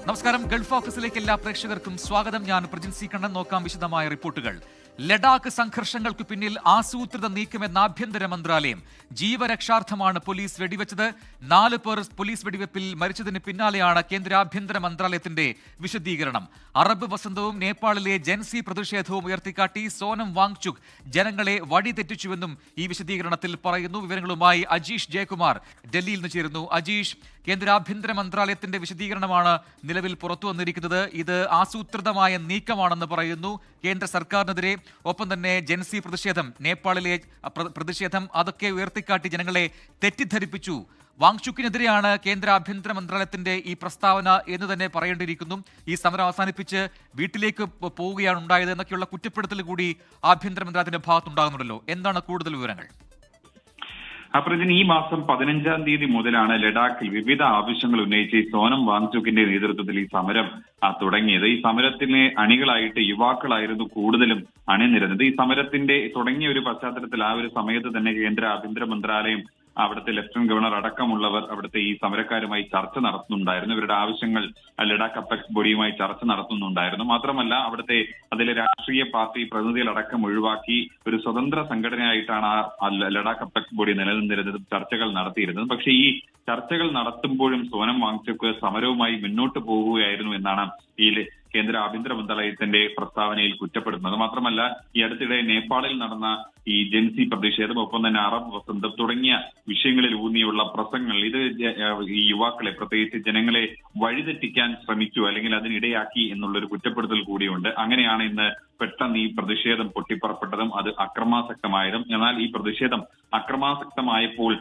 നമസ്കാരം. ഗൾഫ് ഫോക്കസിലേക്ക് എല്ലാ പ്രേക്ഷകർക്കും സ്വാഗതം. ഞാൻ പ്രജിൻസി കണ്ണൻ. നോക്കാം വിശദമായ റിപ്പോർട്ടുകൾ. ലഡാക്ക് സംഘർഷങ്ങൾക്ക് പിന്നിൽ ആസൂത്രിത നീക്കമെന്ന ആഭ്യന്തര മന്ത്രാലയം. ജീവരക്ഷാർത്ഥമാണ് പോലീസ് വെടിവെച്ചത്. 4 പേർ പോലീസ് വെടിവെപ്പിൽ മരിച്ചതിന് പിന്നാലെയാണ് കേന്ദ്ര ആഭ്യന്തര മന്ത്രാലയത്തിന്റെ വിശദീകരണം. അറബ് വസന്തവും നേപ്പാളിലെ ജൻസി പ്രതിഷേധവും ഉയർത്തിക്കാട്ടി സോനം വാങ്ചുക് ജനങ്ങളെ വഴിതെറ്റിച്ചുവെന്നും ഈ വിശദീകരണത്തിൽ പറയുന്നു. വിവരങ്ങളുമായി അജീഷ് ജയകുമാർ ഡൽഹിയിൽ നിന്ന് ചേരുന്നു. അജീഷ്, കേന്ദ്ര ആഭ്യന്തര മന്ത്രാലയത്തിന്റെ വിശദീകരണമാണ് നിലവിൽ പുറത്തു വന്നിരിക്കുന്നത്. ഇത് ആസൂത്രിതമായ നീക്കമാണെന്ന് പറയുന്നു കേന്ദ്ര സർക്കാരിനെതിരെ. ഒപ്പം തന്നെ ജൻസി പ്രതിഷേധം, നേപ്പാളിലെ പ്രതിഷേധം, അതൊക്കെ ഉയർത്തിക്കാട്ടി ജനങ്ങളെ തെറ്റിദ്ധരിപ്പിച്ചു. വാങ്ചുക്കിനെതിരെയാണ് കേന്ദ്ര ആഭ്യന്തര മന്ത്രാലയത്തിന്റെ ഈ പ്രസ്താവന എന്ന് തന്നെ പറയേണ്ടിയിരിക്കുന്നു. ഈ സമരം അവസാനിപ്പിച്ച് വീട്ടിലേക്ക് പോവുകയാണ് ഉണ്ടായത് എന്നൊക്കെയുള്ള കുറ്റപ്പെടുത്തൽ കൂടി ആഭ്യന്തര മന്ത്രാലയത്തിന്റെ ഭാഗത്തുണ്ടാകുന്നുണ്ടല്ലോ. എന്താണ് കൂടുതൽ വിവരങ്ങൾ? പ്രജിൻ, ഈ മാസം 15-ാം തീയതി മുതലാണ് ലഡാക്കിൽ വിവിധ ആവശ്യങ്ങൾ ഉന്നയിച്ച് സോനം വാങ്ചുക്കിന്റെ നേതൃത്വത്തിൽ ഈ സമരം തുടങ്ങിയത്. ഈ സമരത്തിന് അണികളായിട്ട് യുവാക്കളായിരുന്നു കൂടുതലും അണിനിരുന്നത്. ഈ സമരത്തിന്റെ തുടങ്ങിയ ഒരു പശ്ചാത്തലത്തിൽ ആ ഒരു സമയത്ത് തന്നെ കേന്ദ്ര ആഭ്യന്തര മന്ത്രാലയം, അവിടുത്തെ ലഫ്റ്റനന്റ് ഗവർണർ അടക്കമുള്ളവർ അവിടുത്തെ ഈ സമരക്കാരുമായി ചർച്ച നടത്തുന്നുണ്ടായിരുന്നു. ഇവരുടെ ആവശ്യങ്ങൾ ലഡാക്ക് അപ്പെക്സ് ബോഡിയുമായി ചർച്ച നടത്തുന്നുണ്ടായിരുന്നു. മാത്രമല്ല അവിടുത്തെ അതിലെ രാഷ്ട്രീയ പാർട്ടി പ്രതിനിധികളടക്കം ഒഴിവാക്കി ഒരു സ്വതന്ത്ര സംഘടനയായിട്ടാണ് ആ ലഡാക്ക് അപ്പെക്സ് ബോഡി നിലനിന്നിരുന്നതും ചർച്ചകൾ നടത്തിയിരുന്നത്. പക്ഷേ ഈ ചർച്ചകൾ നടത്തുമ്പോഴും സോനം വാങ്ചുക്ക് സമരവുമായി മുന്നോട്ട് പോകുകയായിരുന്നു എന്നാണ് ഈ കേന്ദ്ര ആഭ്യന്തര മന്ത്രാലയത്തിന്റെ പ്രസ്താവനയിൽ കുറ്റപ്പെടുന്നത്. മാത്രമല്ല ഈ അടുത്തിടെ നേപ്പാളിൽ നടന്ന ഈ ജൻസി പ്രതിഷേധം, ഒപ്പം തന്നെ അറബ് വസന്തം തുടങ്ങിയ വിഷയങ്ങളിൽ ഊന്നിയുള്ള പ്രസംഗങ്ങൾ, ഇത് ഈ യുവാക്കളെ, പ്രത്യേകിച്ച് ജനങ്ങളെ വഴിതെറ്റിക്കാൻ ശ്രമിച്ചു അല്ലെങ്കിൽ അതിനിടയാക്കി എന്നുള്ളൊരു കുറ്റപ്പെടുത്തൽ കൂടിയുണ്ട്. അങ്ങനെയാണ് ഇന്ന് പെട്ടെന്ന് ഈ പ്രതിഷേധം പൊട്ടിപ്പുറപ്പെട്ടതും അത് അക്രമാസക്തമായതും. എന്നാൽ ഈ പ്രതിഷേധം അക്രമാസക്തമായപ്പോൾ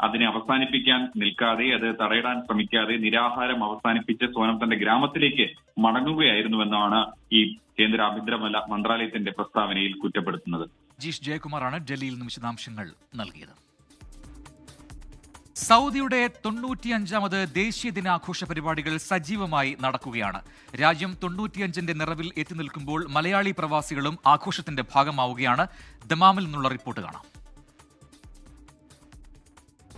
അതിനെ അവസാനിപ്പിക്കാൻ നിൽക്കാതെ, അത് തടയിടാൻ ശ്രമിക്കാതെ നിരാഹാരം അവസാനിപ്പിച്ച് സോനം തന്റെ ഗ്രാമത്തിലേക്ക് മടങ്ങുകയായിരുന്നുവെന്നാണ് ഈ കേന്ദ്ര ആഭ്യന്തര മന്ത്രാലയത്തിന്റെ പ്രസ്താവനയിൽ കുറ്റപ്പെടുത്തുന്നത്. അജീഷ് ജയകുമാറാണ് ഡൽഹിയിൽ നിന്ന് വിശദാംശങ്ങൾ നൽകിയത്. സൗദിയുടെ 95ാമത് ദേശീയ ദിനാഘോഷ പരിപാടികൾ സജീവമായി നടക്കുകയാണ്. രാജ്യം 95ന്റെ നിറവിൽ എത്തി നിൽക്കുമ്പോൾ മലയാളി പ്രവാസികളും ആഘോഷത്തിന്റെ ഭാഗമാവുകയാണ്. ദമാമിൽ നിന്നുള്ള റിപ്പോർട്ട് കാണാം.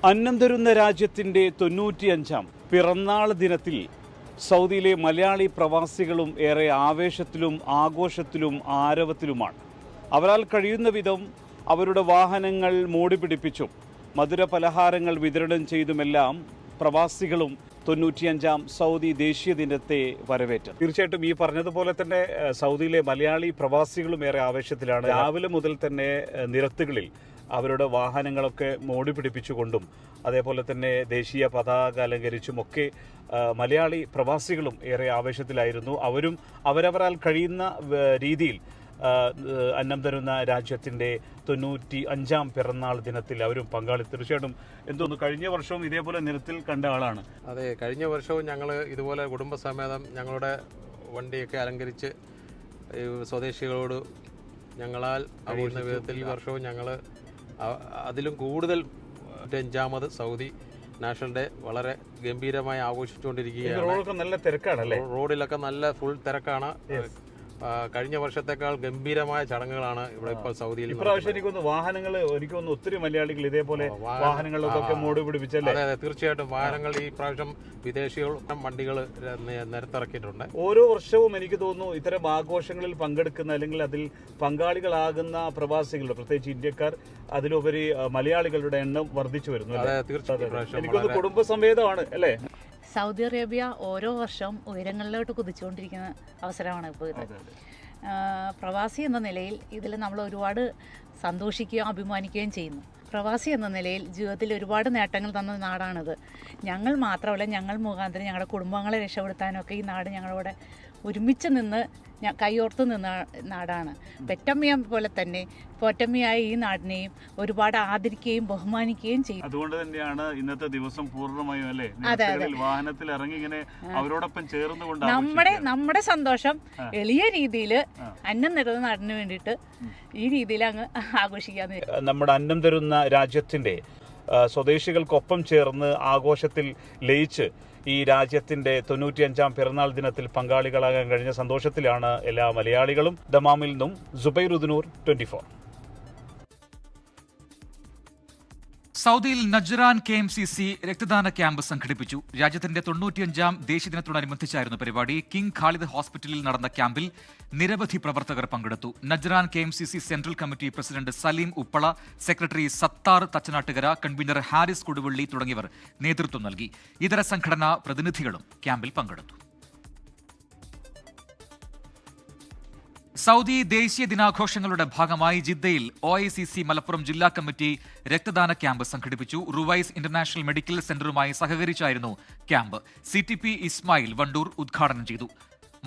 അന്നം തരുന്ന രാജ്യത്തിന്റെ 95ാം പിറന്നാൾ ദിനത്തിൽ സൗദിയിലെ മലയാളി പ്രവാസികളും ഏറെ ആവേശത്തിലും ആഘോഷത്തിലും ആരവത്തിലുമാണ്. അവരാൽ കഴിയുന്ന വിധം അവരുടെ വാഹനങ്ങൾ മോടിപിടിപ്പിച്ചും മധുര പലഹാരങ്ങൾ വിതരണം ചെയ്തുമെല്ലാം പ്രവാസികളും 95ാം സൗദി ദേശീയ ദിനത്തെ വരവേറ്റു. തീർച്ചയായിട്ടും ഈ പറഞ്ഞതുപോലെ തന്നെ സൗദിയിലെ മലയാളി പ്രവാസികളും ഏറെ ആവേശത്തിലാണ്. രാവിലെ മുതൽ തന്നെ നിരത്തുകളിൽ അവരുടെ വാഹനങ്ങളൊക്കെ മോടി പിടിപ്പിച്ചുകൊണ്ടും അതേപോലെ തന്നെ ദേശീയ പതാക അലങ്കരിച്ചുമൊക്കെ മലയാളി പ്രവാസികളും ഏറെ ആവേശത്തിലായിരുന്നു. അവരും അവരവരാൽ കഴിയുന്ന രീതിയിൽ അന്നം തരുന്ന രാജ്യത്തിൻ്റെ 95ാം പിറന്നാൾ ദിനത്തിൽ അവരും പങ്കാളി. തീർച്ചയായിട്ടും എന്തോന്നു, കഴിഞ്ഞ വർഷവും ഇതേപോലെ നിരത്തിൽ കണ്ട ആളാണ്. അതെ, കഴിഞ്ഞ വർഷവും ഞങ്ങൾ ഇതുപോലെ കുടുംബസമേതം ഞങ്ങളുടെ വണ്ടിയൊക്കെ അലങ്കരിച്ച് സ്വദേശികളോട് ഞങ്ങളാൽ കഴിയുന്ന വിധത്തിൽ ഈ വർഷവും ഞങ്ങൾ അതിലും കൂടുതൽ 95ാമത് സൗദി നാഷണൽ ഡേ വളരെ ഗംഭീരമായി ആഘോഷിച്ചുകൊണ്ടിരിക്കുകയാണ്. നല്ല തിരക്കാണല്ലേ, റോഡിലൊക്കെ നല്ല ഫുൾ തിരക്കാണ്. കഴിഞ്ഞ വർഷത്തേക്കാൾ ഗംഭീരമായ ചടങ്ങുകളാണ് ഇവിടെ ഇപ്പോൾ സൗദിയിൽ. ഇപ്രാവശ്യം എനിക്കൊന്ന് വാഹനങ്ങൾ, എനിക്കൊന്ന് ഒത്തിരി മലയാളികൾ ഇതേപോലെ വാഹനങ്ങളൊക്കെ മോടി പിടിപ്പിച്ചല്ലേ? അതെ, തീർച്ചയായിട്ടും വാഹനങ്ങൾ ഈ പ്രാവശ്യം വിദേശികളും വണ്ടികൾ നിരത്തിറക്കിയിട്ടുണ്ട്. ഓരോ വർഷവും എനിക്ക് തോന്നുന്നു ഇത്തരം ആഘോഷങ്ങളിൽ പങ്കെടുക്കുന്ന അല്ലെങ്കിൽ അതിൽ പങ്കാളികളാകുന്ന പ്രവാസികളുടെ, പ്രത്യേകിച്ച് ഇന്ത്യക്കാർ, അതിലുപരി മലയാളികളുടെ എണ്ണം വർദ്ധിച്ചു വരുന്നു. അതെ, തീർച്ചയായും എനിക്കൊന്ന് കുടുംബസമേതമാണ് അല്ലേ? സൗദി അറേബ്യ ഓരോ വർഷവും ഉയരങ്ങളിലോട്ട് കുതിച്ചുകൊണ്ടിരിക്കുന്ന അവസരമാണ് ഇപ്പോൾ ഇത്. പ്രവാസി എന്ന നിലയിൽ ഇതിൽ നമ്മൾ ഒരുപാട് സന്തോഷിക്കുകയും അഭിമാനിക്കുകയും ചെയ്യുന്നു. പ്രവാസി എന്ന നിലയിൽ ജീവിതത്തിൽ ഒരുപാട് നേട്ടങ്ങൾ തന്ന നാടാണിത്. ഞങ്ങൾ മാത്രമല്ല, ഞങ്ങൾ മുഖാന്തരം ഞങ്ങളുടെ കുടുംബങ്ങളെ രക്ഷപ്പെടുത്താനൊക്കെ ഈ നാട് ഞങ്ങളോട് ഒരുമിച്ച് നിന്ന് കൈയോർത്ത് നിന്ന നാടാണ്. പെറ്റമ്മയെ പോലെ തന്നെ പോറ്റമ്മയായ ഈ നാടിനെയും ഒരുപാട് ആദരിക്കുകയും ബഹുമാനിക്കുകയും ചെയ്യും. അതുകൊണ്ട് തന്നെയാണ് ഇന്നത്തെ ദിവസം പൂർണ്ണമായും അല്ലേ വാഹനത്തിൽ ഇറങ്ങി ഇങ്ങനെ അവരോടൊപ്പം ചേർന്നുകൊണ്ട് നമ്മുടെ സന്തോഷം എളിയ രീതിയിൽ അന്നം തരുന്ന നാടിന് വേണ്ടിയിട്ട് ഈ രീതിയിൽ അങ്ങ് ആഘോഷിക്കാന്ന്. നമ്മുടെ അന്നം തരുന്ന രാജ്യത്തിന്റെ സ്വദേശികൾക്കൊപ്പം ചേർന്ന് ആഘോഷത്തിൽ ലയിച്ച് ഈ രാജ്യത്തിന്റെ 95ാം പിറന്നാൾ ദിനത്തിൽ പങ്കാളികളാകാൻ കഴിഞ്ഞ സന്തോഷത്തിലാണ് എല്ലാ മലയാളികളും. ദമാമിൽ നിന്നും സുബൈർ ഉദ്നൂർ, 24. സൗദിയിൽ നജ്റാൻ KMCC രക്തദാന ക്യാമ്പ് സംഘടിപ്പിച്ചു. രാജ്യത്തിന്റെ 95ാം ദേശീയ ദിനത്തോടനുബന്ധിച്ചായിരുന്നു പരിപാടി. കിങ് ഖാലിദ് ഹോസ്പിറ്റലിൽ നടന്ന ക്യാമ്പിൽ നിരവധി പ്രവർത്തകർ പങ്കെടുത്തു. Najran KMCC central committee president Saleem Uppala, secretary Sathar Thachanattukara, convener Haris Koduvally തുടങ്ങിയവർ നേതൃത്വം നൽകി. ഇതര സംഘടനാ പ്രതിനിധികളും ക്യാമ്പിൽ പങ്കെടുത്തു. സൗദി ദേശീയ ദിനാഘോഷങ്ങളുടെ ഭാഗമായി ജിദ്ദയിൽ OICC മലപ്പുറം ജില്ലാ കമ്മിറ്റി രക്തദാന ക്യാമ്പ് സംഘടിപ്പിച്ചു. റുവൈസ് ഇന്റർനാഷണൽ മെഡിക്കൽ സെന്ററുമായി സഹകരിച്ചായിരുന്നു ക്യാമ്പ്. CTP ഇസ്മായിൽ വണ്ടൂർ ഉദ്ഘാടനം ചെയ്തു.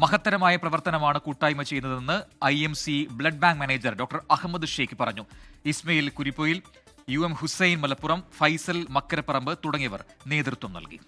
മഹത്തരമായ പ്രവർത്തനമാണ് കൂട്ടായ്മ ചെയ്യുന്നതെന്ന് IMC blood bank manager doctor Ahmed Sheikh പറഞ്ഞു. ഇസ്മയിൽ കുരിപ്പൊയിൽ, UM ഹുസൈൻ മലപ്പുറം, ഫൈസൽ മക്കരപ്പറമ്പ് തുടങ്ങിയവർ നേതൃത്വം നൽകി.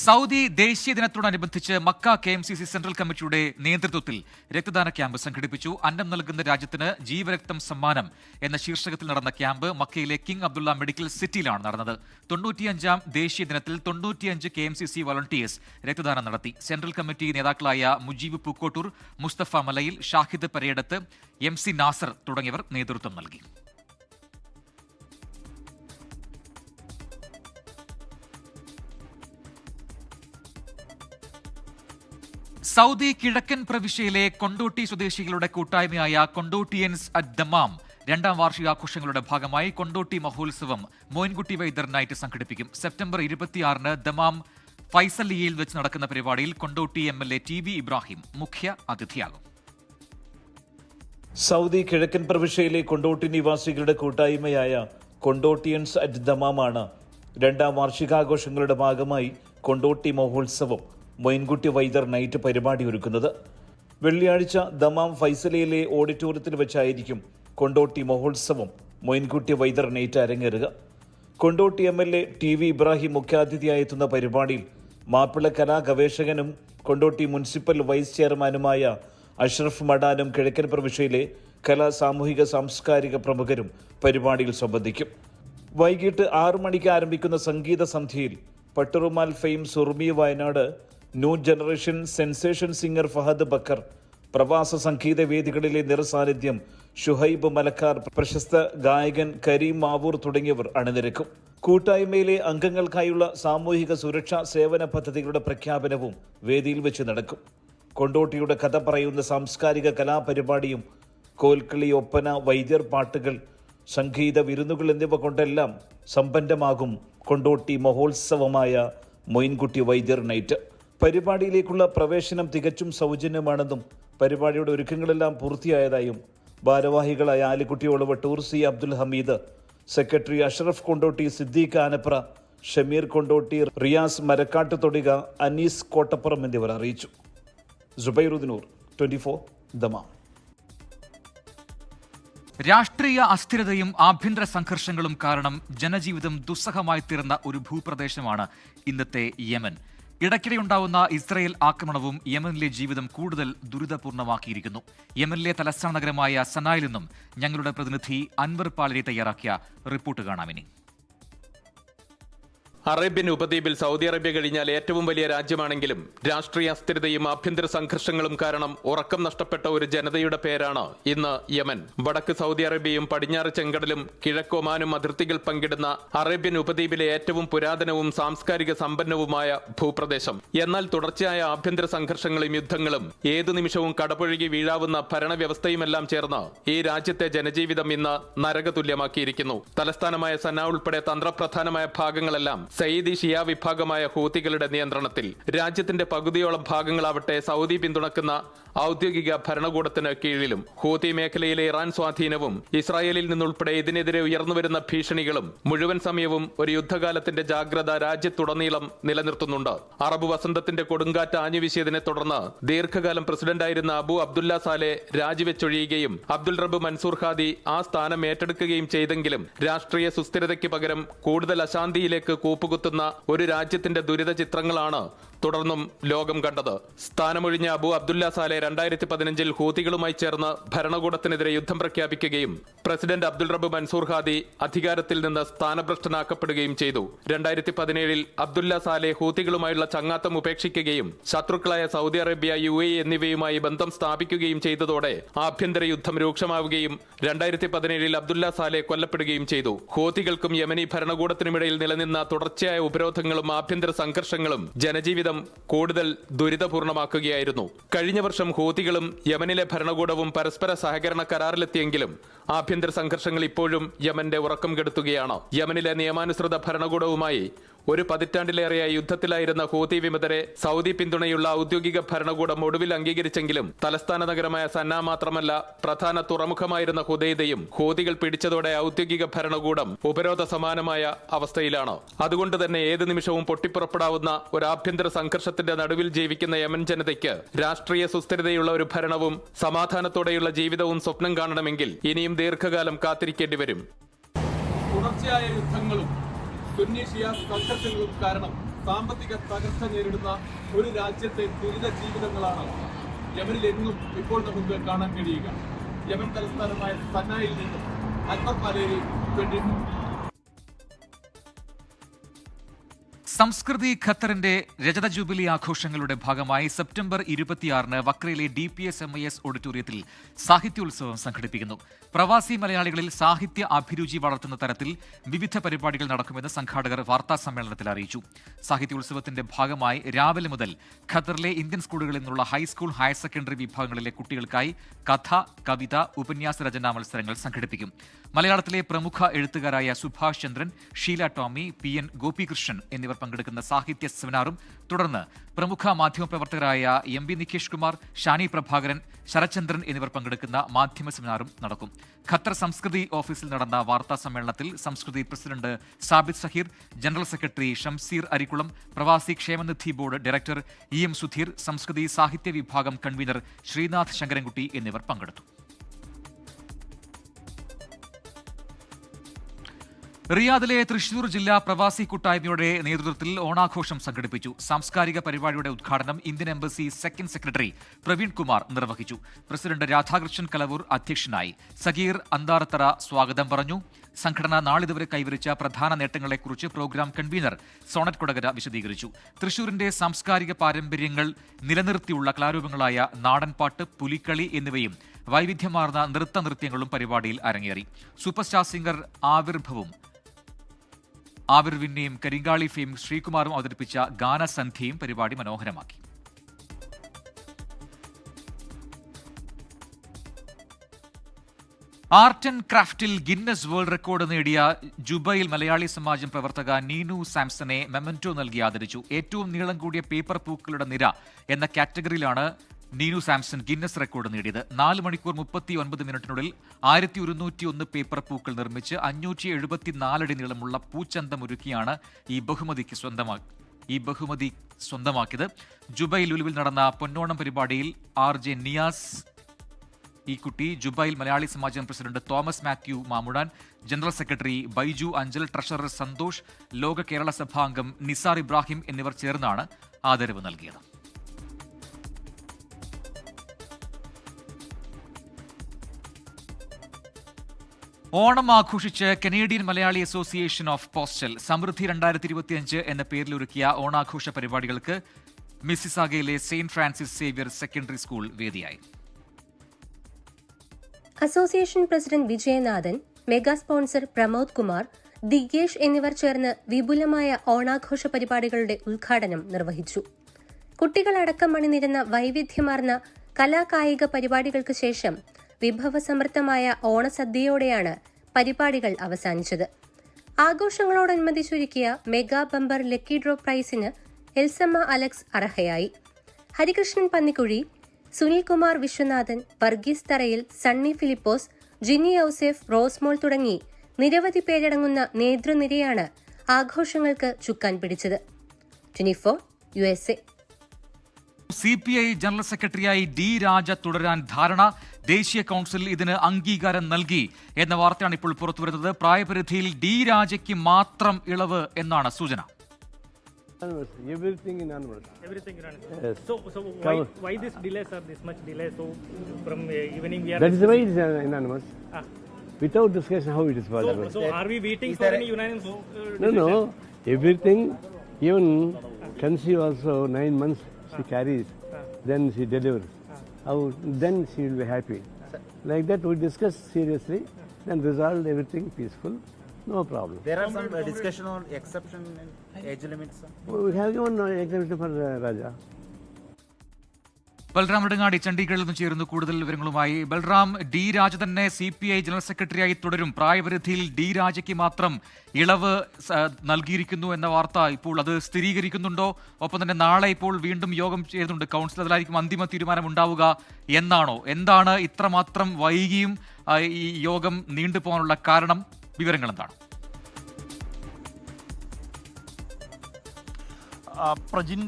സൗദി ദേശീയ ദിനത്തോടനുബന്ധിച്ച് മക്ക KMCC സെൻട്രൽ കമ്മിറ്റിയുടെ നേതൃത്വത്തിൽ രക്തദാന ക്യാമ്പ് സംഘടിപ്പിച്ചു. അന്നം നൽകുന്ന രാജ്യത്തിന് ജീവരക്തം സമ്മാനം എന്ന ശീർഷകത്തിൽ നടന്ന ക്യാമ്പ് മക്കയിലെ കിങ് അബ്ദുള്ള മെഡിക്കൽ സിറ്റിയിലാണ് നടന്നത്. 95ാം ദേശീയ ദിനത്തിൽ 95 KMCC വോളണ്ടിയേഴ്സ് രക്തദാനം നടത്തി. സെൻട്രൽ കമ്മിറ്റി നേതാക്കളായ മുജീബ് പൂക്കോട്ടൂർ, മുസ്തഫ മലയിൽ, ഷാഹിദ് പരേടത്ത്, MC നാസർ തുടങ്ങിയവർ നേതൃത്വം നൽകി. സൗദി കിഴക്കൻ പ്രവിശ്യയിലെ കൊണ്ടോട്ടി സ്വദേശികളുടെ കൂട്ടായ്മയായ കൊണ്ടോട്ടിയൻസ് അറ്റ് ദമാം 2ാം വാർഷികാഘോഷങ്ങളുടെ ഭാഗമായി കൊണ്ടോട്ടി മഹോത്സവം മോയിൻകുട്ടി വൈദ്യർ നൈറ്റ് സംഘടിപ്പിക്കും. സെപ്റ്റംബർ 26-ന് ദമാം ഫൈസലിയയിൽ വെച്ച് നടക്കുന്ന പരിപാടിയിൽ കൊണ്ടോട്ടി MLA TV ഇബ്രാഹിം മുഖ്യ അതിഥിയാകും. സൗദി കിഴക്കൻ പ്രവിശ്യയിലെ കൊണ്ടോട്ടി നിവാസികളുടെ കൂട്ടായ്മയായ കൊണ്ടോട്ടിയൻസ് അറ്റ് ദമാമാണ് 2ാം വാർഷികാഘോഷങ്ങളുടെ ഭാഗമായി കൊണ്ടോട്ടി മഹോത്സവം മൊയിൻകുട്ടി വൈദ്യർ നൈറ്റ് പരിപാടി ഒരുക്കുന്നത്. വെള്ളിയാഴ്ച ദമാം ഫൈസലയിലെ ഓഡിറ്റോറിയത്തിൽ വെച്ചായിരിക്കും കൊണ്ടോട്ടി മഹോത്സവം മൊയിൻകുട്ടി വൈദ്യർ നൈറ്റ് അരങ്ങേറുക. കൊണ്ടോട്ടി MLA TV ഇബ്രാഹിം മുഖ്യാതിഥിയായി എത്തുന്ന പരിപാടിയിൽ മാപ്പിള കലാ ഗവേഷകനും കൊണ്ടോട്ടി മുനിസിപ്പൽ വൈസ് ചെയർമാനുമായ അഷ്റഫ് മടാനും കിഴക്കൻ പ്രവിശ്യയിലെ കലാ, സാമൂഹിക, സാംസ്കാരിക പ്രമുഖരും പരിപാടിയിൽ സംബന്ധിക്കും. വൈകിട്ട് 6 മണിക്ക് ആരംഭിക്കുന്ന സംഗീത സന്ധ്യയിൽ Patturumal fame Surmi Wayanad, new generation sensation singer Fahad Bakkar, പ്രവാസ സംഗീത വേദികളിലെ നിറസാന്നിധ്യം ഷുഹൈബ് മലക്കാർ, പ്രശസ്ത ഗായകൻ കരീം മാവൂർ തുടങ്ങിയവർ അണിനിരക്കും. കൂട്ടായ്മയിലെ അംഗങ്ങൾക്കായുള്ള സാമൂഹിക സുരക്ഷാ സേവന പദ്ധതികളുടെ പ്രഖ്യാപനവും വേദിയിൽ വെച്ച് നടക്കും. കൊണ്ടോട്ടിയുടെ കഥ പറയുന്ന സാംസ്കാരിക കലാപരിപാടിയും കോൽക്കളി, ഒപ്പന, വൈദ്യർ പാട്ടുകൾ, സംഗീത വിരുന്നുകൾ എന്നിവ കൊണ്ടെല്ലാം സമ്പന്നമാകും കൊണ്ടോട്ടി മഹോത്സവമായ മൊയിൻകുട്ടി വൈദ്യർ നൈറ്റ്. പരിപാടിയിലേക്കുള്ള പ്രവേശനം തികച്ചും സൗജന്യമാണെന്നും പരിപാടിയുടെ ഒരുക്കങ്ങളെല്ലാം പൂർത്തിയായതായും ഭാരവാഹികളായ ആലിക്കുട്ടി ഒളവട്ടൂർ, C അബ്ദുൽ ഹമീദ്, സെക്രട്ടറി അഷ്റഫ് കൊണ്ടോട്ടി, സിദ്ദീഖ് ആനപ്ര, ഷമീർ കൊണ്ടോട്ടി, റിയാസ് മരക്കാട്ട് തൊടിക, അനീസ് കോട്ടപ്പുറം എന്നിവർ അറിയിച്ചു. സുബൈറുദ്ദീനൂർ, 24 ദമാം. രാഷ്ട്രീയ അസ്ഥിരതയും ആഭ്യന്തര സംഘർഷങ്ങളും കാരണം ജനജീവിതം ദുസ്സഹമായി തീർന്ന ഒരു ഭൂപ്രദേശമാണ് ഇന്നത്തെ യമൻ. ഇടയ്ക്കിടെയുണ്ടാവുന്ന ഇസ്രയേൽ ആക്രമണവും യമനിലെ ജീവിതം കൂടുതൽ ദുരിതപൂർണ്ണമാക്കിയിരിക്കുന്നു. യമനിലെ തലസ്ഥാന നഗരമായ സനായിൽ നിന്നും ഞങ്ങളുടെ പ്രതിനിധി അൻവർ പാലരി തയ്യാറാക്കിയ റിപ്പോർട്ട് കാണാമിനി. അറേബ്യൻ ഉപദ്വീപിൽ സൗദി അറേബ്യ കഴിഞ്ഞാൽ ഏറ്റവും വലിയ രാജ്യമാണെങ്കിലും രാഷ്ട്രീയ അസ്ഥിരതയും ആഭ്യന്തര സംഘർഷങ്ങളും കാരണം ഉറക്കം നഷ്ടപ്പെട്ട ഒരു ജനതയുടെ പേരാണ് ഇന്ന് യമൻ. വടക്ക് സൗദി അറേബ്യയും പടിഞ്ഞാറ് ചെങ്കടലും കിഴക്ക് ഒമാനും അതിർത്തികൾ പങ്കിടുന്ന അറേബ്യൻ ഉപദ്വീപിലെ ഏറ്റവും പുരാതനവും സാംസ്കാരിക സമ്പന്നവുമായ ഭൂപ്രദേശം. എന്നാൽ തുടർച്ചയായ ആഭ്യന്തര സംഘർഷങ്ങളും യുദ്ധങ്ങളും ഏതു നിമിഷവും കടപുഴകി വീഴാവുന്ന ഭരണവ്യവസ്ഥയുമെല്ലാം ചേർന്ന് ഈ രാജ്യത്തെ ജനജീവിതം ഇന്ന് നരകതുല്യമാക്കിയിരിക്കുന്നു. തലസ്ഥാനമായ സന ഉൾപ്പെടെ തന്ത്രപ്രധാനമായ ഭാഗങ്ങളെല്ലാം സയ്യിദി ഷിയ വിഭാഗമായ ഹൂതികളുടെ നിയന്ത്രണത്തിൽ. രാജ്യത്തിന്റെ പകുതിയോളം ഭാഗങ്ങളാവട്ടെ സൗദി പിന്തുണക്കുന്ന ഔദ്യോഗിക ഭരണകൂടത്തിന് കീഴിലും. ഹൂതി മേഖലയിലെ ഇറാൻ സ്വാധീനവും ഇസ്രായേലിൽ നിന്നുൾപ്പെടെ ഇതിനെതിരെ ഉയർന്നുവരുന്ന ഭീഷണികളും മുഴുവൻ സമയവും ഒരു യുദ്ധകാലത്തിന്റെ ജാഗ്രത രാജ്യത്തുടനീളം നിലനിർത്തുന്നുണ്ട്. അറബ് വസന്തത്തിന്റെ കൊടുങ്കാറ്റ് ആഞ്ഞുവീശിയതിനെ തുടർന്ന് ദീർഘകാലം പ്രസിഡന്റായിരുന്ന അബു അബ്ദുല്ല സാലെ രാജിവെച്ചൊഴിയുകയും അബ്ദുൽ റബ്ബ് മൻസൂർ ഹാദി ആ സ്ഥാനം ഏറ്റെടുക്കുകയും ചെയ്തെങ്കിലും രാഷ്ട്രീയ സുസ്ഥിരതയ്ക്ക് പകരം കൂടുതൽ അശാന്തിയിലേക്ക് കൂപ്പുകുത്തുന്ന ഒരു രാജ്യത്തിന്റെ ദുരിത ചിത്രങ്ങളാണ് തുടർന്നും ലോകം കണ്ടത്. സ്ഥാനമൊഴിഞ്ഞ അബു അബ്ദുല്ല സാലെ 2015 ഹൂതികളുമായി ചേർന്ന് ഭരണകൂടത്തിനെതിരെ യുദ്ധം പ്രഖ്യാപിക്കുകയും പ്രസിഡന്റ് അബ്ദുൾ റബ്ബ് മൻസൂർ ഹാദി അധികാരത്തിൽ നിന്ന് സ്ഥാനഭ്രഷ്ടനാക്കപ്പെടുകയും ചെയ്തു. 2017 അബ്ദുല്ല സാലെ ഹൂതികളുമായുള്ള ചങ്ങാത്തം ഉപേക്ഷിക്കുകയും ശത്രുക്കളായ സൗദി അറേബ്യ, UAE എന്നിവയുമായി ബന്ധം സ്ഥാപിക്കുകയും ചെയ്തതോടെ ആഭ്യന്തര യുദ്ധം രൂക്ഷമാവുകയും 2017 അബ്ദുല്ല സാലെ കൊല്ലപ്പെടുകയും ചെയ്തു. ഹൂതികൾക്കും യമനി ഭരണകൂടത്തിനുമിടയിൽ നിലനിന്ന തുടർച്ചയായ ഉപരോധങ്ങളും ആഭ്യന്തര സംഘർഷങ്ങളും ജനജീവിതം കൂടുതൽ ദുരിതപൂർണമാക്കുകയായിരുന്നു. കഴിഞ്ഞ വർഷം ഹൂതികളും യമനിലെ ഭരണകൂടവും പരസ്പര സഹകരണ കരാറിലെത്തിയെങ്കിലും ആഭ്യന്തര സംഘർഷങ്ങൾ ഇപ്പോഴും യമന്റെ ഉറക്കം കെടുത്തുകയാണ്. യമനിലെ നിയമാനുസൃത ഭരണകൂടവുമായി ഒരു പതിറ്റാണ്ടിലേറെയായി യുദ്ധത്തിലായിരുന്ന ഹൂതി വിമതരെ സൗദി പിന്തുണയുള്ള ഔദ്യോഗിക ഭരണകൂടം ഒടുവിൽ അംഗീകരിച്ചെങ്കിലും തലസ്ഥാന നഗരമായ സന്ന മാത്രമല്ല പ്രധാന തുറമുഖമായിരുന്ന ഹുദൈദയും ഹൂതികൾ പിടിച്ചതോടെ ഔദ്യോഗിക ഭരണകൂടം ഉപരോധ സമാനമായ അവസ്ഥയിലാണ്. അതുകൊണ്ട് തന്നെ ഏത് നിമിഷവും പൊട്ടിപ്പുറപ്പെടാവുന്ന ഒരു ആഭ്യന്തര സംഘർഷത്തിന്റെ നടുവിൽ ജീവിക്കുന്ന യമൻ ജനതയ്ക്ക് രാഷ്ട്രീയ സുസ്ഥിരതയുള്ള ഒരു ഭരണവും സമാധാനത്തോടെയുള്ള ജീവിതവും സ്വപ്നം കാണണമെങ്കിൽ ഇനിയും ദീർഘകാലം കാത്തിരിക്കേണ്ടി വരും. തുടർച്ചയായ യുദ്ധങ്ങളും സുന്നി ഷിയ സംഘർഷങ്ങളും കാരണം സാമ്പത്തിക തകർച്ച നേരിടുന്ന ഒരു രാജ്യത്തെ ദുരിത ജീവിതങ്ങളാണ് യമനിൽ എങ്ങും ഇപ്പോൾ നമുക്ക് കാണാൻ കഴിയുക. യമൻ തലസ്ഥാനമായ സന്നയിൽ നിന്നും അക്ബർ മലേരി 24. സംസ്കൃതി ഖത്തറിന്റെ രജത ജൂബിലി ആഘോഷങ്ങളുടെ ഭാഗമായി സെപ്റ്റംബർ 26 വക്രയിലെ DPSMIS ഓഡിറ്റോറിയത്തിൽ സാഹിത്യോത്സവം സംഘടിപ്പിക്കുന്നു. പ്രവാസി മലയാളികളിൽ സാഹിത്യ അഭിരുചി വളർത്തുന്ന തരത്തിൽ വിവിധ പരിപാടികൾ നടക്കുമെന്ന് സംഘാടകർ വാർത്താ സമ്മേളനത്തിൽ അറിയിച്ചു. സാഹിത്യോത്സവത്തിന്റെ ഭാഗമായി രാവിലെ മുതൽ ഖത്തറിലെ ഇന്ത്യൻ സ്കൂളുകളിൽ നിന്നുള്ള ഹൈസ്കൂൾ, ഹയർ സെക്കൻഡറി വിഭാഗങ്ങളിലെ കുട്ടികൾക്കായി കഥ, കവിത, ഉപന്യാസ രചനാ മത്സരങ്ങൾ സംഘടിപ്പിക്കും. മലയാളത്തിലെ പ്രമുഖ എഴുത്തുകാരായ സുഭാഷ് ചന്ദ്രൻ, ഷീല ടോമി, PN ഗോപികൃഷ്ണൻ എന്നിവർ പങ്കെടുക്കുന്ന സാഹിത്യ സെമിനാറും തുടർന്ന് പ്രമുഖ മാധ്യമപ്രവർത്തകരായ MB നികേഷ് കുമാർ, ഷാനി പ്രഭാകരൻ, ശരചന്ദ്രൻ എന്നിവർ പങ്കെടുക്കുന്ന മാധ്യമ സെമിനാറും നടക്കും. ഖത്തർ സംസ്കൃതി ഓഫീസിൽ നടന്ന വാർത്താ സമ്മേളനത്തിൽ Samskriti president Sabith Saheer, general secretary Shamseer Arikkulam, Pravasi Kshemanidhi board director EM Sudheer, Samskriti സാഹിത്യ വിഭാഗം കൺവീനർ ശ്രീനാഥ് ശങ്കരൻകുട്ടി എന്നിവർ പങ്കെടുത്തു. റിയാദിലെ തൃശൂർ ജില്ലാ പ്രവാസി കൂട്ടായ്മയുടെ നേതൃത്വത്തിൽ ഓണാഘോഷം സംഘടിപ്പിച്ചു. സാംസ്കാരിക പരിപാടിയുടെ ഉദ്ഘാടനം Indian embassy second secretary Praveen Kumar നിർവഹിച്ചു. പ്രസിഡന്റ് രാധാകൃഷ്ണൻ കലവൂർ അധ്യക്ഷനായി. സഗീർ അന്താറത്തറ സ്വാഗതം പറഞ്ഞു. സംഘടന നാളിതുവരെ കൈവരിച്ച പ്രധാന നേട്ടങ്ങളെക്കുറിച്ച് പ്രോഗ്രാം കൺവീനർ സോണറ്റ് കൊടകര വിശദീകരിച്ചു. തൃശൂരിന്റെ സാംസ്കാരിക പാരമ്പര്യങ്ങൾ നിലനിർത്തിയുള്ള കലാരൂപങ്ങളായ നാടൻപാട്ട്, പുലിക്കളി എന്നിവയും വൈവിധ്യമാർന്ന നൃത്തനൃത്യങ്ങളും പരിപാടിയിൽ അരങ്ങേറി. സൂപ്പർ സ്റ്റാർ സിംഗർ ആവിർ വിന്നയും കരിങ്കാളി ഫെയിം ശ്രീകുമാറും അവതരിപ്പിച്ച ഗാനസന്ധ്യയും പരിപാടി മനോഹരമാക്കി. ആർട്ട് ആൻഡ് ക്രാഫ്റ്റിൽ ഗിന്നസ് വേൾഡ് റെക്കോർഡ് നേടിയ ജുബൈൽ മലയാളി സമാജം പ്രവർത്തക നീനു സാംസനെ മെമന്റോ നൽകി ആദരിച്ചു. ഏറ്റവും നീളം കൂടിയ പേപ്പർ പൂക്കളുടെ നിര എന്ന കാറ്റഗറിയിലാണ് നീനു സാംസൺ ഗിന്നസ് റെക്കോർഡ് നേടിയത്. 4 മണിക്കൂർ 39 മിനിറ്റിനുള്ളിൽ 1101 പേപ്പർ പൂക്കൾ നിർമ്മിച്ച് 574 അടി നീളമുള്ള പൂച്ചന്തമൊരുക്കിയാണ് ഈ ബഹുമതി സ്വന്തമാക്കിയത്. ജുബൈൽ ലുലുവിൽ നടന്ന പൊന്നോണം പരിപാടിയിൽ RJ നിയാസ് ഈ കുട്ടി, Jubail Malayali Samajam president Thomas Mathew Mamudan, general secretary Baiju Anchal, treasurer Santhosh, ലോക കേരള സഭാംഗം നിസാർ ഇബ്രാഹിം എന്നിവർ ചേർന്നാണ് ആദരവ് നൽകിയത്. ഓണം ആഘോഷിച്ച് Canadian Malayali association of postal Samriddhi 2025 എന്ന പേരിലൊരുക്കിയ ഓണാഘോഷ പരിപാടികൾക്ക് മിസിസാഗയിലെ saint Francis Xavier secondary school വേദിയായി. Association president Vijayanathan, mega sponsor Pramod Kumar, Digesh എന്നിവർ ചേർന്ന് വിപുലമായ ഓണാഘോഷ പരിപാടികളുടെ ഉദ്ഘാടനം നിർവഹിച്ചു. കുട്ടികളടക്കം അണിനിരുന്ന വൈവിധ്യമാർന്ന കലാകായിക പരിപാടികൾക്ക് ശേഷം വിഭവസമൃദ്ധമായ ഓണസദ്യയോടെയാണ് പരിപാടികൾ അവസാനിച്ചത്. ആഘോഷങ്ങളോടനുബന്ധിച്ചൊരുക്കിയ മെഗാ ബമ്പർ ലക്കി ഡ്രോ പ്രൈസിന് എൽസമ്മ അലക്സ് അർഹയായി. ഹരികൃഷ്ണൻ പന്നിക്കുഴി, സുനിൽകുമാർ വിശ്വനാഥൻ, വർഗീസ് തറയിൽ, സണ്ണി ഫിലിപ്പോസ്, ജിന്നി ഔസേഫ്, റോസ്മോൾ തുടങ്ങി നിരവധി പേരടങ്ങുന്ന നേതൃനിരയാണ് ആഘോഷങ്ങൾക്ക് ചുക്കാൻ പിടിച്ചത്. 24 USA. CPI ജനറൽ സെക്രട്ടറിയായി ഡി രാജ തുടരാൻ ധാരണ. ദേശീയ കൗൺസിൽ ഇതിന് അംഗീകാരം നൽകി എന്ന വാർത്തയാണ് ഇപ്പോൾ പുറത്തുവരുന്നത്. പ്രായപരിധിയിൽ ഡി രാജയ്ക്ക് മാത്രം ഇളവ് എന്നാണ് സൂചന. Everything unanimous. Everything unanimous. Yes. So why this delay, sir? This much delay? So from evening we are. That is why it is unanimous. Ah. Without discussion, how it is possible? So are we waiting for any unanimous decision? No. Everything, even conceive also 9 months she carries, then she delivers. How then she will be happy. Like that we discuss seriously, then resolve everything peaceful. No problem. There are some discussion on exception and age limits. We have given exemption for Raja. Balram Nedungadi ചണ്ഡീഗഡിൽ നിന്ന് ചേരുന്നു കൂടുതൽ വിവരങ്ങളുമായി. Balram, D രാജ തന്നെ CPI general സെക്രട്ടറിയായി തുടരും. പ്രായപരിധിയിൽ D രാജയ്ക്ക് മാത്രം ഇളവ് നൽകിയിരിക്കുന്നു എന്ന വാർത്ത ഇപ്പോൾ അത് സ്ഥിരീകരിക്കുന്നുണ്ടോ? ഒപ്പം തന്നെ നാളെ ഇപ്പോൾ വീണ്ടും യോഗം ചേരുന്നുണ്ട് കൗൺസിൽ. അതിലായിരിക്കും അന്തിമ തീരുമാനം ഉണ്ടാവുക എന്നാണോ? എന്താണ് ഇത്രമാത്രം വൈകിയും ഈ യോഗം നീണ്ടുപോകാനുള്ള കാരണം? വിവരങ്ങൾ എന്താണ്? പ്രജിൻ,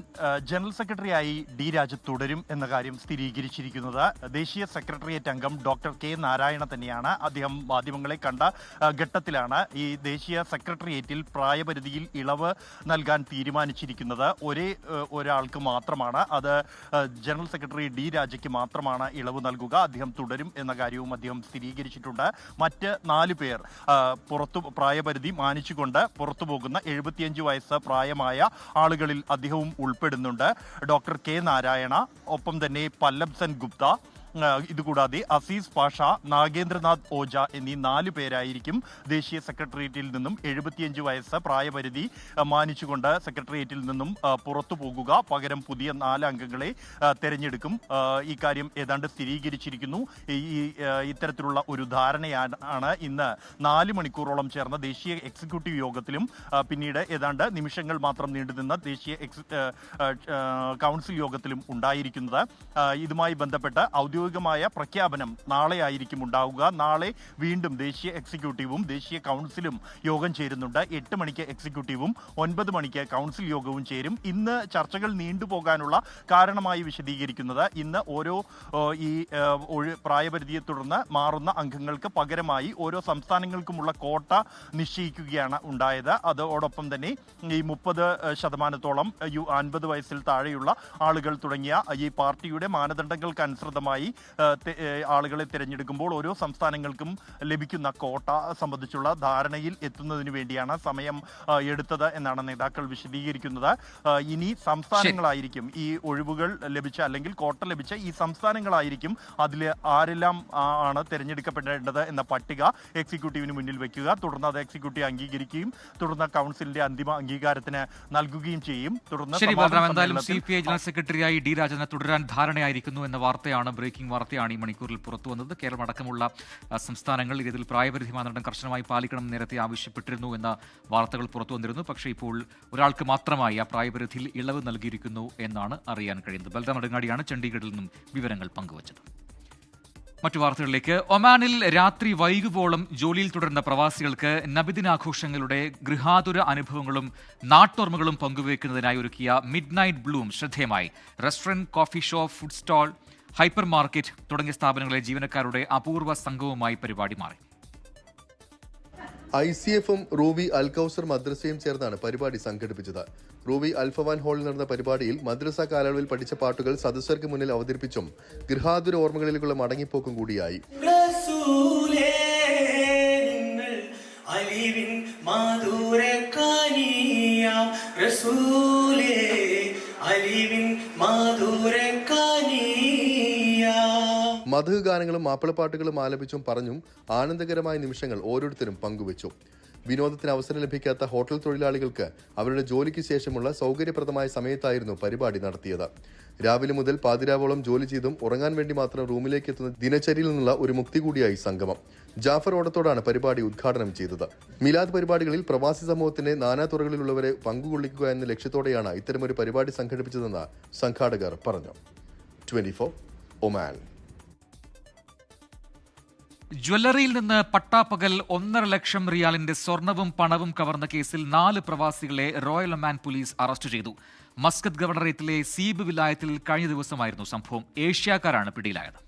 ജനറൽ സെക്രട്ടറിയായി ഡി രാജ തുടരും എന്ന കാര്യം സ്ഥിരീകരിച്ചിരിക്കുന്നത് ദേശീയ സെക്രട്ടേറിയറ്റ് അംഗം ഡോക്ടർ കെ നാരായണ തന്നെയാണ്. അദ്ദേഹം മാധ്യമങ്ങളെ കണ്ട ഘട്ടത്തിലാണ് ഈ ദേശീയ സെക്രട്ടേറിയറ്റിൽ പ്രായപരിധിയിൽ ഇളവ് നൽകാൻ തീരുമാനിച്ചിരിക്കുന്നത്. ഒരാൾക്ക് മാത്രമാണ്, അത് ജനറൽ സെക്രട്ടറി ഡി രാജയ്ക്ക് മാത്രമാണ് ഇളവ് നൽകുക. അദ്ദേഹം തുടരും എന്ന കാര്യവും അദ്ദേഹം സ്ഥിരീകരിച്ചിട്ടുണ്ട്. മറ്റ് 4 പേർ പ്രായപരിധി മാനിച്ചുകൊണ്ട് പുറത്തു പോകുന്ന 75 വയസ്സ് പ്രായമായ ആളുകളിൽ അദ്ദേഹവും ഉൾപ്പെടുന്നുണ്ട്. ഡോക്ടർ കെ നാരായണ, ഒപ്പം തന്നെ പല്ലബ് സെൻ ഗുപ്ത, ഇതുകൂടാതെ അസീസ് പാഷ, നാഗേന്ദ്രനാഥ് ഓജ എന്നീ 4 പേരായിരിക്കും ദേശീയ സെക്രട്ടേറിയറ്റിൽ നിന്നും 75 വയസ്സ് പ്രായപരിധി മാനിച്ചുകൊണ്ട് സെക്രട്ടേറിയറ്റിൽ നിന്നും പുറത്തു പോകുക. പകരം പുതിയ 4 അംഗങ്ങളെ തെരഞ്ഞെടുക്കും. ഈ കാര്യം ഏതാണ്ട് സ്ഥിരീകരിച്ചിരിക്കുന്നു. ഇത്തരത്തിലുള്ള ഒരു ധാരണയാണ് ഇന്ന് 4 മണിക്കൂറോളം ചേർന്ന ദേശീയ എക്സിക്യൂട്ടീവ് യോഗത്തിലും പിന്നീട് ഏതാണ്ട് നിമിഷങ്ങൾ മാത്രം നീണ്ടുനിന്ന ദേശീയ കൗൺസിൽ യോഗത്തിലും ഉണ്ടായിരിക്കുന്നത്. ഇതുമായി ബന്ധപ്പെട്ട് ഔദ്യോഗികമായ പ്രഖ്യാപനം നാളെ ആയിരിക്കും ഉണ്ടാവുക. നാളെ വീണ്ടും ദേശീയ എക്സിക്യൂട്ടീവും ദേശീയ കൗൺസിലും യോഗം ചേരുന്നുണ്ട്. 8 മണിക്ക് എക്സിക്യൂട്ടീവും 9 മണിക്ക് കൗൺസിൽ യോഗവും ചേരും. ഇന്ന് ചർച്ചകൾ നീണ്ടുപോകാനുള്ള കാരണമായി വിശദീകരിക്കുന്നത്, ഇന്ന് ഓരോ ഈ പ്രായപരിധിയെ തുടർന്ന് മാറുന്ന അംഗങ്ങൾക്ക് പകരമായി ഓരോ സംസ്ഥാനങ്ങൾക്കുമുള്ള കോട്ട നിശ്ചയിക്കുകയാണ് ഉണ്ടായത്. അതോടൊപ്പം തന്നെ ഈ 30% 50 വയസ്സിൽ താഴെയുള്ള ആളുകൾ തുടങ്ങിയ ഈ പാർട്ടിയുടെ മാനദണ്ഡങ്ങൾക്കനുസൃതമായി ആളുകളെ തിരഞ്ഞെടുക്കുമ്പോൾ ഓരോ സംസ്ഥാനങ്ങൾക്കും ലഭിക്കുന്ന കോട്ട സംബന്ധിച്ചുള്ള ധാരണയിൽ എത്തുന്നതിന് വേണ്ടിയാണ് സമയം എടുത്തത് എന്നാണ് നേതാക്കൾ വിശദീകരിക്കുന്നത്. ഇനി സംസ്ഥാനങ്ങളായിരിക്കും ഈ ഒഴിവുകൾ ലഭിച്ച അല്ലെങ്കിൽ കോട്ട ലഭിച്ച ഈ സംസ്ഥാനങ്ങളായിരിക്കും അതിൽ ആരെല്ലാം ആണ് തിരഞ്ഞെടുക്കപ്പെടേണ്ടത് എന്ന പട്ടിക എക്സിക്യൂട്ടീവിന് മുന്നിൽ വെക്കുക. തുടർന്ന് അത് എക്സിക്യൂട്ടീവ് അംഗീകരിക്കുകയും തുടർന്ന് കൗൺസിലിന്റെ അന്തിമ അംഗീകാരത്തിന് നൽകുകയും ചെയ്യും. തുടർന്ന് എന്തായാലും CPI ജനറൽ സെക്രട്ടറിയായി ഡി രാജനെ തുടരാൻ ധാരണയായിരിക്കുന്നു എന്ന വാർത്തയാണ്, ബ്രേക്കിംഗ് വാർത്തയാണ് ഈ മണിക്കൂറിൽ പുറത്തു വന്നത്. കേരളം അടക്കമുള്ള സംസ്ഥാനങ്ങൾ ഇതിൽ പ്രായപരിധി മാനദണ്ഡം കർശനമായി പാലിക്കണം നേരത്തെ ആവശ്യപ്പെട്ടിരുന്നു എന്ന വാർത്തകൾ പുറത്തു വന്നിരുന്നു. പക്ഷേ ഇപ്പോൾ ഒരാൾക്ക് മാത്രമായി ആ പ്രായപരിധിയിൽ ഇളവ് നൽകിയിരിക്കുന്നു എന്നാണ് അറിയാൻ കഴിയുന്നത്. ബൽറാം നെടുങ്ങാടിയാണ് ചണ്ഡീഗഡിൽ നിന്നും വിവരങ്ങൾ പങ്കുവച്ചത്. മറ്റു വാർത്തകളിലേക്ക്. ഒമാനിൽ രാത്രി വൈകുവോളം ജോലിയിൽ തുടരുന്ന പ്രവാസികൾക്ക് നബിദിനാഘോഷങ്ങളുടെ ഗൃഹാതുര അനുഭവങ്ങളും നാട്ടോർമ്മകളും പങ്കുവയ്ക്കുന്നതിനായി ഒരുക്കിയ മിഡ് നൈറ്റ് ബ്ലൂം ശ്രദ്ധേയമായി. Restaurant, coffee shop, food stall, hyper market തുടങ്ങിയ സ്ഥാപനങ്ങളിലെ ജീവനക്കാരുടെ അപൂർവ സംഘവുമായി പരിപാടി മാറി. ICF-ഉം റൂബി അൽ കൗസർ മദ്രസയും ചേർന്നാണ് പരിപാടി സംഘടിപ്പിച്ചത്. റൂബി അൽഫവാൻ ഹാളിൽ നടന്ന പരിപാടിയിൽ മദ്രസ കാലയളവിൽ പഠിച്ച പാട്ടുകൾ സദസ്യർക്ക് മുന്നിൽ അവതരിപ്പിച്ചും ഗൃഹാതുര ഓർമ്മകളിലേക്കുള്ള മടങ്ങിപ്പോക്കും കൂടിയായി. മധു ഗാനങ്ങളും മാപ്പിളപ്പാട്ടുകളും ആലപിച്ചും പറഞ്ഞും ആനന്ദകരമായ നിമിഷങ്ങൾ ഓരോരുത്തരും പങ്കുവച്ചു. വിനോദത്തിന് അവസരം ലഭിക്കാത്ത ഹോട്ടൽ തൊഴിലാളികൾക്ക് അവരുടെ ജോലിക്ക് ശേഷമുള്ള സൗകര്യപ്രദമായ സമയത്തായിരുന്നു പരിപാടി നടത്തിയത്. രാവിലെ മുതൽ പാതിരാവോളം ജോലി ചെയ്തും ഉറങ്ങാൻ വേണ്ടി മാത്രം റൂമിലേക്ക് എത്തുന്ന ദിനചര്യയിൽ നിന്നുള്ള ഒരു മുക്തി കൂടിയായി സംഗമം. ജാഫർ ഓടത്തോടാണ് പരിപാടി ഉദ്ഘാടനം ചെയ്തത്. മിലാദ് പരിപാടികളിൽ പ്രവാസി സമൂഹത്തിന്റെ നാനാതുറകളിലുള്ളവരെ പങ്കുകൊള്ളിക്കുക എന്ന ലക്ഷ്യത്തോടെയാണ് ഇത്തരമൊരു പരിപാടി സംഘടിപ്പിച്ചതെന്ന് സംഘാടകർ പറഞ്ഞു. 24 ഒമാൻ. ജ്വല്ലറിയിൽ നിന്ന് പട്ടാപ്പകൽ 1.5 ലക്ഷം റിയാലിന്റെ സ്വർണവും പണവും കവർന്ന കേസിൽ 4 പ്രവാസികളെ റോയൽ ഒമാൻ പോലീസ് അറസ്റ്റ് ചെയ്തു. മസ്കത്ത് ഗവർണറേറ്റിലെ സീബ് വിലായത്തിൽ കഴിഞ്ഞ ദിവസമായിരുന്നു സംഭവം. ഏഷ്യാക്കാരാണ് പിടിയിലായത്.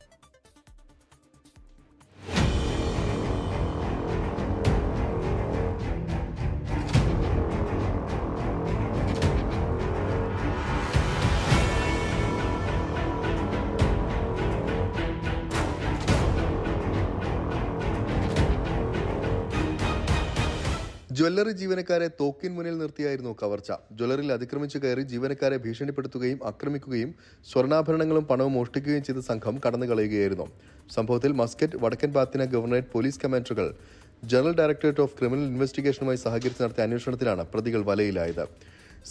ജ്വല്ലറി ജീവനക്കാരെ തോക്കിൻ മുന്നിൽ നിർത്തിയായിരുന്നു കവർച്ച. ജ്വല്ലറിയിൽ അതിക്രമിച്ചു കയറി ജീവനക്കാരെ ഭീഷണിപ്പെടുത്തുകയും ആക്രമിക്കുകയും സ്വർണ്ണാഭരണങ്ങളും പണവും മോഷ്ടിക്കുകയും ചെയ്ത സംഘം കടന്നുകളയുകയായിരുന്നു. സംഭവത്തിൽ മസ്കറ്റ്, വടക്കൻ ബാത്തിന ഗവർണറേറ്റ് പോലീസ് കമാൻഡറുകൾ ജനറൽ ഡയറക്ടറേറ്റ് ഓഫ് ക്രിമിനൽ ഇൻവെസ്റ്റിഗേഷനുമായി സഹകരിച്ച് നടത്തിയ അന്വേഷണത്തിലാണ് പ്രതികൾ വലയിലായത്.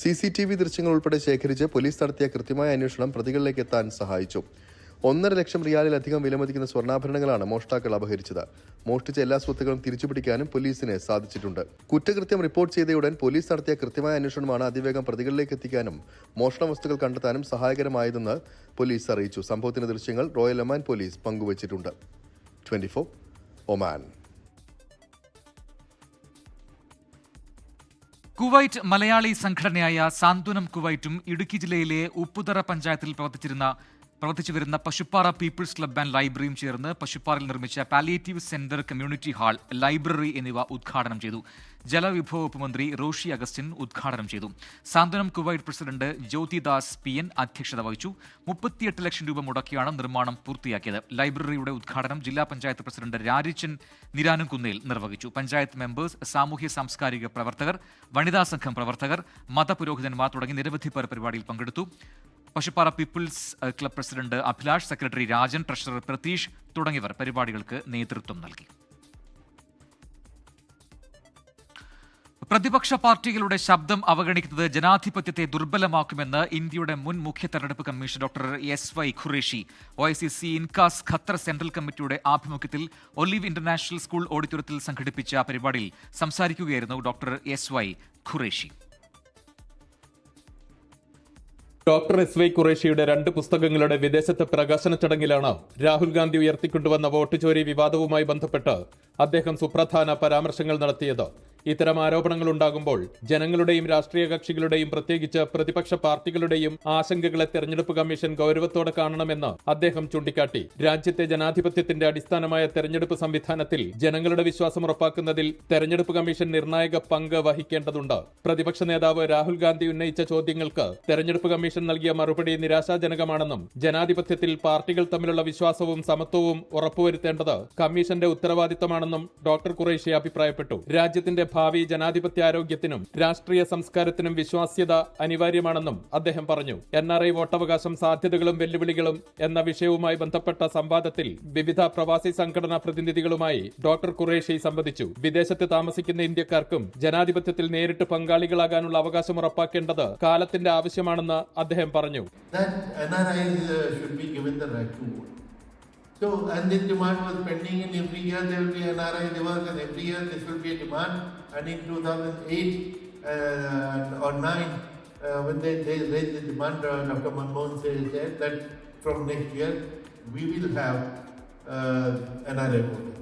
CCTV ദൃശ്യങ്ങൾ ഉൾപ്പെടെ ശേഖരിച്ച് പോലീസ് നടത്തിയ കൃത്യമായ അന്വേഷണം പ്രതികളിലേക്ക് എത്താൻ സഹായിച്ചു. 1.5 ലക്ഷം റിയാലിലധികം വിലമതിക്കുന്ന സ്വർണ്ണാഭരണങ്ങളാണ് മോഷ്ടാക്കൾ അപഹരിച്ചത്. മോഷ്ടിച്ച എല്ലാ സ്വത്തുക്കളും തിരിച്ചുപിടിക്കാനും പോലീസിന് സാധിച്ചിട്ടുണ്ട്. കുറ്റകൃത്യം റിപ്പോർട്ട് ചെയ്തയുടൻ പോലീസ് നടത്തിയ കൃത്യമായ അന്വേഷണമാണ് അതിവേഗം പ്രതികളിലേക്ക് എത്തിക്കാനും മോഷണ വസ്തുക്കൾ കണ്ടെത്താനും സഹായകരമായതെന്ന് പോലീസ് അറിയിച്ചു. സംഭവത്തിന്റെ ദൃശ്യങ്ങൾ റോയൽ ഒമാൻ പോലീസ് പങ്കുവച്ചിട്ടുണ്ട്. 24 ഒമാൻ. കുവൈറ്റ് മലയാളി സംഘടനയായ സാന്ത്വനം കുവൈറ്റും ഇടുക്കി ജില്ലയിലെ ഉപ്പുതറ പഞ്ചായത്തിൽ പ്രവർത്തിച്ചുവരുന്ന പശുപ്പാറ പീപ്പിൾസ് ക്ലബ് ആൻഡ് ലൈബ്രറിയും ചേർന്ന് പശുപ്പാറയിൽ നിർമ്മിച്ച palliative centre, community hall, library എന്നിവ ഉദ്ഘാടനം ചെയ്തു. ജലവിഭവ വകുപ്പ് മന്ത്രി റോഷി അഗസ്റ്റിൻ ഉദ്ഘാടനം ചെയ്തു. സാന്ത്വനം കുവൈറ്റ് പ്രസിഡന്റ് ജ്യോതിദാസ് PN അധ്യക്ഷത വഹിച്ചു. 38 ലക്ഷം രൂപ മുടക്കിയാണ് നിർമ്മാണം പൂർത്തിയാക്കിയത്. ലൈബ്രറിയുടെ ഉദ്ഘാടനം ജില്ലാ പഞ്ചായത്ത് പ്രസിഡന്റ് രാരിച്ചൻ നിരാനുംകുന്നേൽ നിർവഹിച്ചു. പഞ്ചായത്ത് മെമ്പേഴ്സ്, സാമൂഹ്യ സാംസ്കാരിക പ്രവർത്തകർ, വനിതാ സംഘം പ്രവർത്തകർ, മതപുരോഹിതന്മാർ തുടങ്ങി നിരവധി പേർ പരിപാടിയിൽ പങ്കെടുത്തു. Pasuppara people's club president Abhilash, secretary Rajan, treasurer Pratheesh തുടങ്ങിയവർ പരിപാടികൾക്ക് നേതൃത്വം നൽകി. പ്രതിപക്ഷ പാർട്ടികളുടെ ശബ്ദം അവഗണിക്കുന്നത് ജനാധിപത്യത്തെ ദുർബലമാക്കുമെന്ന് ഇന്ത്യയുടെ മുൻ മുഖ്യ തെരഞ്ഞെടുപ്പ് commission doctor SY Qureshi. OICC Incas Qatar central കമ്മിറ്റിയുടെ ആഭിമുഖ്യത്തിൽ ഒലിവ് ഇന്റർനാഷണൽ സ്കൂൾ ഓഡിറ്റോറിയത്തിൽ സംഘടിപ്പിച്ച പരിപാടിയിൽ സംസാരിക്കുകയായിരുന്നു doctor SY Qureshi. Doctor SY ഖുറേഷിയുടെ 2 പുസ്തകങ്ങളുടെ വിദേശത്തെ പ്രകാശന ചടങ്ങിലാണ് രാഹുൽ ഗാന്ധി ഉയർത്തിക്കൊണ്ടുവന്ന വോട്ട് ചോരി വിവാദവുമായി ബന്ധപ്പെട്ട് അദ്ദേഹം സുപ്രധാന പരാമർശങ്ങൾ നടത്തിയത്. ഇത്തരം ആരോപണങ്ങൾ ഉണ്ടാകുമ്പോൾ ജനങ്ങളുടെയും രാഷ്ട്രീയ കക്ഷികളുടെയും പ്രത്യേകിച്ച് പ്രതിപക്ഷ പാർട്ടികളുടെയും ആശങ്കകളെ തെരഞ്ഞെടുപ്പ് കമ്മീഷൻ ഗൗരവത്തോടെ കാണണമെന്ന് അദ്ദേഹം ചൂണ്ടിക്കാട്ടി. രാജ്യത്തെ ജനാധിപത്യത്തിന്റെ അടിസ്ഥാനമായ തെരഞ്ഞെടുപ്പ് സംവിധാനത്തിൽ ജനങ്ങളുടെ വിശ്വാസം ഉറപ്പാക്കുന്നതിൽ തെരഞ്ഞെടുപ്പ് കമ്മീഷൻ നിർണായക പങ്ക് വഹിക്കേണ്ടതുണ്ട്. പ്രതിപക്ഷ നേതാവ് രാഹുൽ ഗാന്ധി ഉന്നയിച്ച ചോദ്യങ്ങൾക്ക് തെരഞ്ഞെടുപ്പ് കമ്മീഷൻ നൽകിയ മറുപടി നിരാശാജനകമാണെന്നും ജനാധിപത്യത്തിൽ പാർട്ടികൾ തമ്മിലുള്ള വിശ്വാസവും സമത്വവും ഉറപ്പുവരുത്തേണ്ടത് കമ്മീഷന്റെ ഉത്തരവാദിത്തമാണെന്നും ഡോക്ടർ ഖുറേഷി അഭിപ്രായപ്പെട്ടു. രാജ്യത്തിന്റെ ഭാവി ജനാധിപത്യാരോഗ്യത്തിനും രാഷ്ട്രീയ സംസ്കാരത്തിനും വിശ്വാസ്യത അനിവാര്യമാണെന്നും അദ്ദേഹം പറഞ്ഞു. NRI വോട്ടവകാശം, സാധ്യതകളും വെല്ലുവിളികളും എന്ന വിഷയവുമായി ബന്ധപ്പെട്ട സംവാദത്തിൽ വിവിധ പ്രവാസി സംഘടനാ പ്രതിനിധികളുമായി ഡോക്ടർ ഖുറേഷി സംവദിച്ചു. വിദേശത്ത് താമസിക്കുന്ന ഇന്ത്യക്കാർക്കും ജനാധിപത്യത്തിൽ നേരിട്ട് പങ്കാളികളാകാനുള്ള അവകാശം ഉറപ്പാക്കേണ്ടത് കാലത്തിന്റെ ആവശ്യമാണെന്ന് അദ്ദേഹം പറഞ്ഞു. So, and this demand was pending, and every year there will be NRI rework, and every year this will be a demand. And in 2008 or 9, when they raised the demand, Dr. Manmohan said that from next year we will have NRI voting.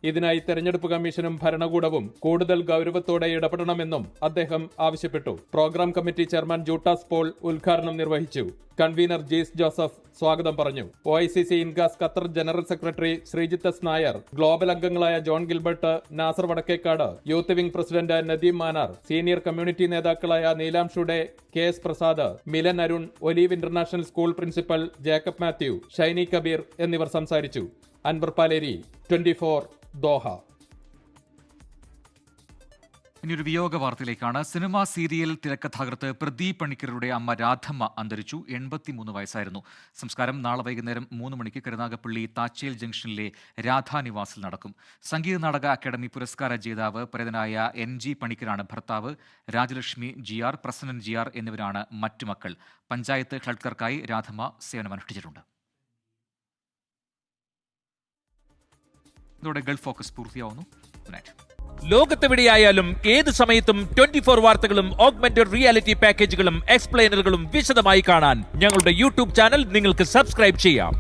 ഇതിനായി തെരഞ്ഞെടുപ്പ് കമ്മീഷനും ഭരണകൂടവും കൂടുതൽ ഗൗരവത്തോടെ ഇടപെടണമെന്നും അദ്ദേഹം ആവശ്യപ്പെട്ടു. Program committee chairman Juttas Paul ഉദ്ഘാടനം നിർവഹിച്ചു. കൺവീനർ ജീസ് ജോസഫ് സ്വാഗതം പറഞ്ഞു. OICC Incas Qatar general secretary Sreejith S. Nair, global അംഗങ്ങളായ John Gilbert, Nasar Vadakkekad, youth wing president Nadeem Manar, senior community നേതാക്കളായ Neelam Shude, KS Prasad, Milan Arun, Olive international school principal Jacob Mathew, Shiny Kabeer എന്നിവർ സംസാരിച്ചു. അൻവർ പാലേരി, 24 ദോഹ. ഇനിയൊരു വിയോഗ വാർത്തയിലേക്കാണ്. സിനിമാ സീരിയൽ തിരക്കഥാകൃത്ത് പ്രദീപ് പണിക്കരുടെ അമ്മ രാധമ്മ അന്തരിച്ചു. 83 വയസ്സായിരുന്നു. സംസ്കാരം നാളെ വൈകുന്നേരം 3 മണിക്ക് കരുനാഗപ്പള്ളി താച്ചേൽ ജംഗ്ഷനിലെ രാധാനിവാസിൽ നടക്കും. സംഗീത നാടക അക്കാദമി പുരസ്കാര ജേതാവ് പരേതനായ NG പണിക്കരാണ് ഭർത്താവ്. രാജലക്ഷ്മി GR, പ്രസന്നൻ GR എന്നിവരാണ് മറ്റു മക്കൾ. പഞ്ചായത്ത് ക്ലർക്കായി രാധമ്മ സേവനമനുഷ്ഠിച്ചിട്ടുണ്ട്. ഇതോടെ ഗൾഫ് ഫോക്കസ് പൂർത്തിയാവുന്നു. ലോകത്തെവിടെയായാലും ഏത് സമയത്തും 24 വാർത്തകളും ഓഗ്മെന്റഡ് റിയാലിറ്റി പാക്കേജുകളും എക്സ്പ്ലെയിനറുകളും വിശദമായി കാണാൻ ഞങ്ങളുടെ YouTube ചാനൽ നിങ്ങൾക്ക് സബ്സ്ക്രൈബ് ചെയ്യാം.